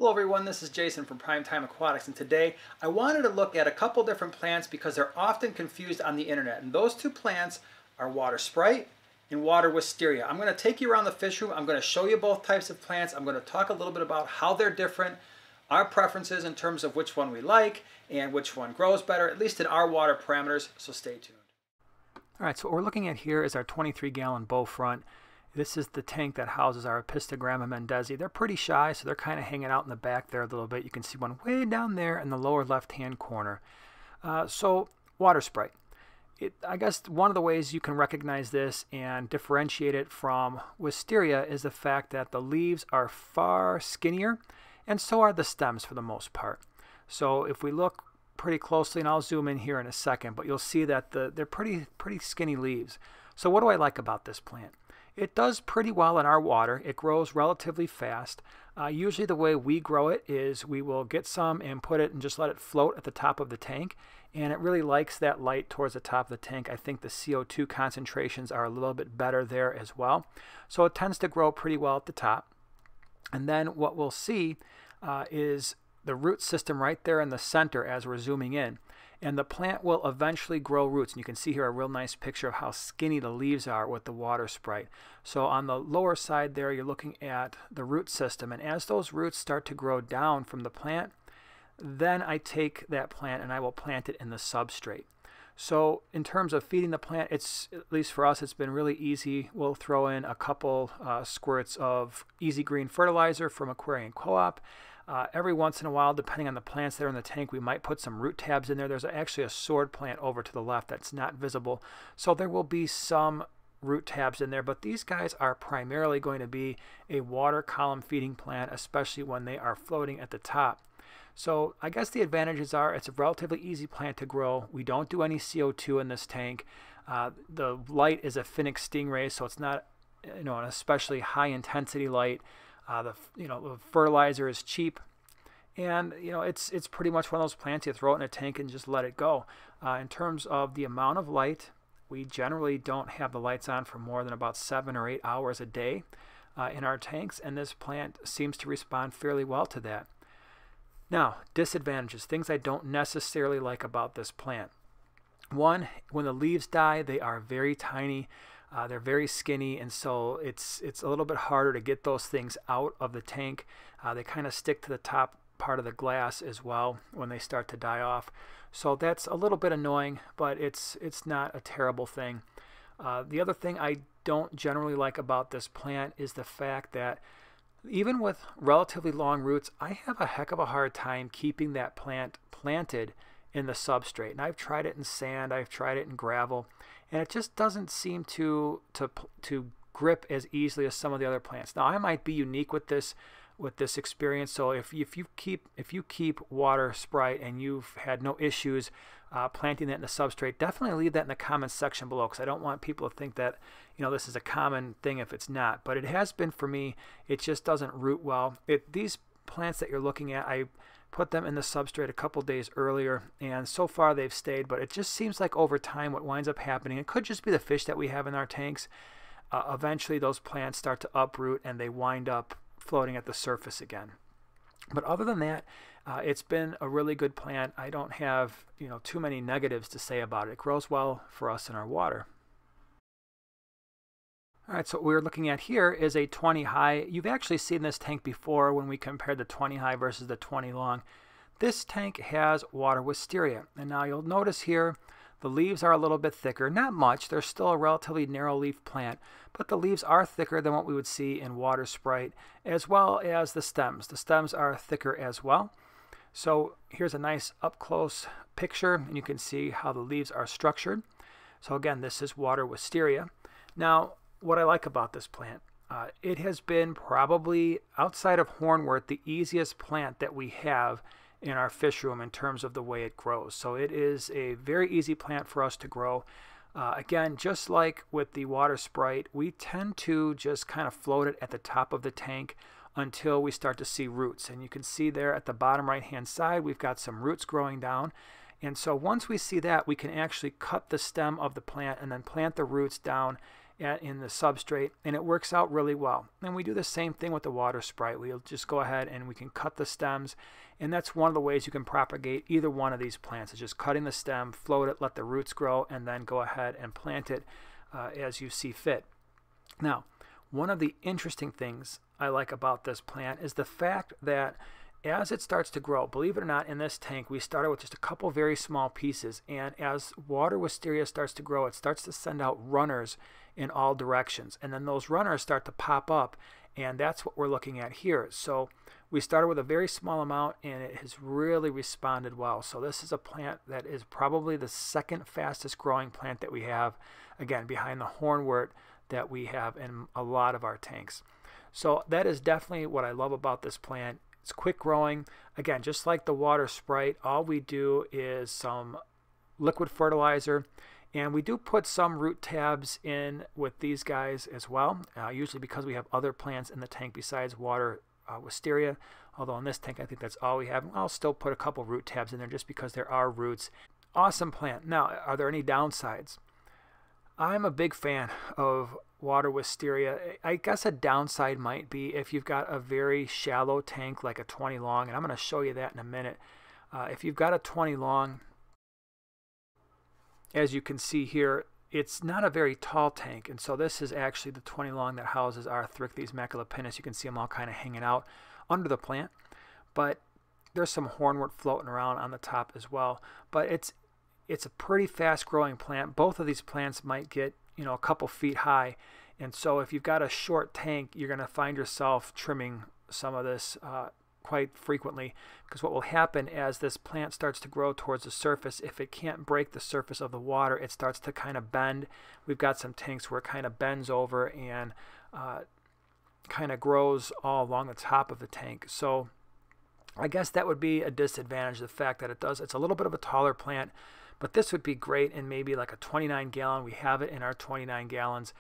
Hello everyone, this is Jason from Primetime Aquatics, and today I wanted to look at a couple different plants because they're often confused on the internet. And those two plants are water Sprite and water Wisteria. I'm going to take you around the fish room. I'm going to show you both types of plants. I'm going to talk a little bit about how they're different, our preferences in terms of which one we like and which one grows better, at least in our water parameters, so stay tuned. All right, so what we're looking at here is our 23-gallon bow front. This is the tank that houses our Apistogramma mendezi. They're pretty shy, so they're kind of hanging out in the back there a little bit. You can see one way down there in the lower left-hand corner. So water Sprite. I guess one of the ways you can recognize this and differentiate it from Wisteria is the fact that the leaves are far skinnier, and so are the stems for the most part. So if we look pretty closely, and I'll zoom in here in a second, but you'll see that they're pretty skinny leaves. So what do I like about this plant? It does pretty well in our water. It grows relatively fast. Usually the way we grow it is we will get some and put it and just let it float at the top of the tank. And it really likes that light towards the top of the tank. I think the CO2 concentrations are a little bit better there as well. So it tends to grow pretty well at the top. And then what we'll see is the root system right there in the center as we're zooming in. And the plant will eventually grow roots. And you can see here a real nice picture of how skinny the leaves are with the water Sprite. So on the lower side there, you're looking at the root system. And as those roots start to grow down from the plant, then I take that plant and I will plant it in the substrate. So in terms of feeding the plant, it's, at least for us, it's been really easy. We'll throw in a couple squirts of Easy Green fertilizer from Aquarium Co-op. Every once in a while, depending on the plants that are in the tank, we might put some root tabs in there. There's actually a sword plant over to the left that's not visible. So there will be some root tabs in there, but these guys are primarily going to be a water column feeding plant, especially when they are floating at the top. So I guess the advantages are it's a relatively easy plant to grow. We don't do any CO2 in this tank. The light is a Phoenix Stingray, so it's not an especially high intensity light. The fertilizer is cheap, and it's pretty much one of those plants you throw it in a tank and just let it go. In terms of the amount of light, we generally don't have the lights on for more than about 7 or 8 hours a day in our tanks, and this plant seems to respond fairly well to that. Now, disadvantages, things I don't necessarily like about this plant. One, when the leaves die, they are very tiny. They're very skinny, and so it's a little bit harder to get those things out of the tank. They kind of stick to the top part of the glass as well when they start to die off. So that's a little bit annoying, but it's not a terrible thing. The other thing I don't generally like about this plant is the fact that even with relatively long roots, I have a heck of a hard time keeping that plant planted in the substrate. And I've tried it in sand, I've tried it in gravel, and it just doesn't seem to grip as easily as some of the other plants. Now I might be unique with this experience. So if you keep water Sprite and you've had no issues planting that in the substrate, definitely leave that in the comments section below, because I don't want people to think that this is a common thing if it's not. But it has been for me. It just doesn't root well. These plants that you're looking at, I put them in the substrate a couple days earlier, and so far they've stayed, but it just seems like over time what winds up happening, it could just be the fish that we have in our tanks, eventually those plants start to uproot and they wind up floating at the surface again. But other than that, it's been a really good plant. I don't have too many negatives to say about it. It grows well for us in our water. All right, so what we're looking at here is a 20 high. You've actually seen this tank before when we compared the 20 high versus the 20 long. This tank has water Wisteria. And now you'll notice here the leaves are a little bit thicker. Not much. They're still a relatively narrow leaf plant, but the leaves are thicker than what we would see in water Sprite, as well as the stems. The stems are thicker as well. So here's a nice up-close picture, and you can see how the leaves are structured. So again, this is water Wisteria. Now, what I like about this plant, it has been probably, outside of hornwort, the easiest plant that we have in our fish room in terms of the way it grows. So it is a very easy plant for us to grow. Again, just like with the water Sprite, we tend to just kind of float it at the top of the tank until we start to see roots. And you can see there at the bottom right hand side, we've got some roots growing down. And so once we see that, we can actually cut the stem of the plant and then plant the roots down in the substrate, and it works out really well. And we do the same thing with the water Sprite. We'll just go ahead and we can cut the stems, and that's one of the ways you can propagate either one of these plants, is just cutting the stem, float it, let the roots grow, and then go ahead and plant it as you see fit. Now, one of the interesting things I like about this plant is the fact that as it starts to grow, believe it or not, in this tank we started with just a couple very small pieces, and as water wisteria starts to grow, it starts to send out runners in all directions, and then those runners start to pop up, and that's what we're looking at here. So we started with a very small amount, and it has really responded well. So this is a plant that is probably the second fastest growing plant that we have, again behind the hornwort that we have in a lot of our tanks. So that is definitely what I love about this plant. It's quick growing. Again, just like the water Sprite, all we do is some liquid fertilizer, and we do put some root tabs in with these guys as well, usually because we have other plants in the tank besides water wisteria, although in this tank I think that's all we have. I'll still put a couple root tabs in there just because there are roots. Awesome plant. Now, are there any downsides? I'm a big fan of water wisteria. I guess a downside might be if you've got a very shallow tank like a 20 long, and I'm going to show you that in a minute. If you've got a 20 long, as you can see here, it's not a very tall tank, and so this is actually the 20 long that houses our Thalictroide maculopinus. You can see them all kind of hanging out under the plant, but there's some hornwort floating around on the top as well. But it's a pretty fast growing plant. Both of these plants might get, you know, a couple feet high, and so if you've got a short tank, you're going to find yourself trimming some of this quite frequently, because what will happen as this plant starts to grow towards the surface, if it can't break the surface of the water, it starts to kind of bend. We've got some tanks where it kind of bends over and kind of grows all along the top of the tank. So I guess that would be a disadvantage, the fact that it's a little bit of a taller plant. But this would be great in maybe like a 29 gallon. We have it in our 29 gallons.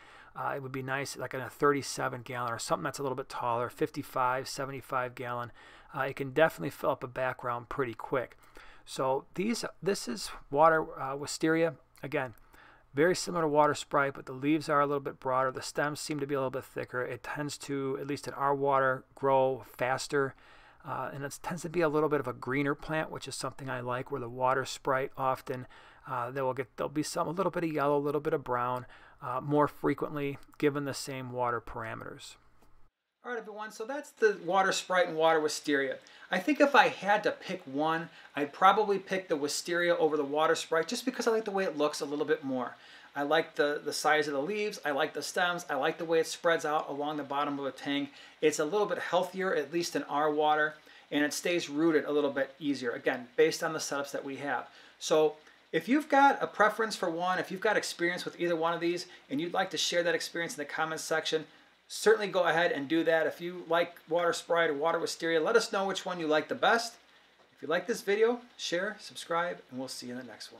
It would be nice like in a 37 gallon or something that's a little bit taller, 55, 75 gallon. It can definitely fill up a background pretty quick. So this is water wisteria. Again, very similar to water Sprite, but the leaves are a little bit broader. The stems seem to be a little bit thicker. It tends to, at least in our water, grow faster. And it tends to be a little bit of a greener plant, which is something I like, where the water Sprite often there'll be a little bit of yellow, a little bit of brown, more frequently given the same water parameters. All right, everyone, so that's the water Sprite and water wisteria. I think if I had to pick one, I'd probably pick the wisteria over the water Sprite, just because I like the way it looks a little bit more. I like the size of the leaves, I like the stems, I like the way it spreads out along the bottom of a tank. It's a little bit healthier, at least in our water, and it stays rooted a little bit easier, again, based on the setups that we have. So if you've got a preference for one, if you've got experience with either one of these, and you'd like to share that experience in the comments section, certainly go ahead and do that. If you like water Sprite or water wisteria, let us know which one you like the best. If you like this video, share, subscribe, and we'll see you in the next one.